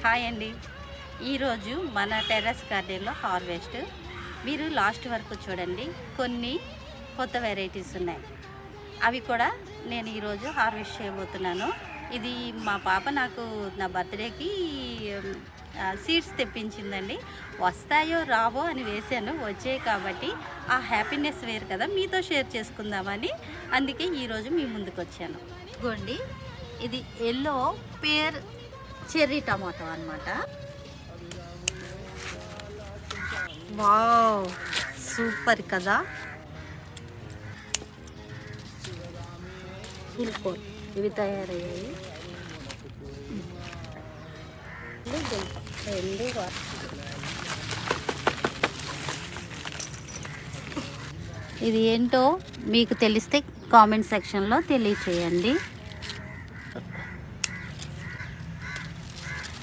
Hi అండి. ఈరోజు మన టెర్రస్ గార్డెన్లో హార్వెస్ట్ మీరు లాస్ట్ వరకు చూడండి. కొన్ని కొత్త వెరైటీస్ ఉన్నాయి, అవి కూడా నేను ఈరోజు హార్వెస్ట్ చేయబోతున్నాను. ఇది మా పాప నాకు నా బర్త్డేకి సీడ్స్ తెప్పించిందండి. వస్తాయో రావో అని వేసాను, వచ్చాయి కాబట్టి ఆ హ్యాపీనెస్ వేరు కదా, మీతో షేర్ చేసుకుందామని అందుకే ఈరోజు మీ ముందుకు వచ్చాను. ఇదిగోండి, ఇది ఎల్లో పేర్ చెర్రీ టమాటో అన్నమాట. వావ్, సూపర్ కదా. ఫుల్ ఇవి తయారయ్యాయి. ఇది ఏంటో మీకు తెలిస్తే కామెంట్ సెక్షన్లో తెలియచేయండి.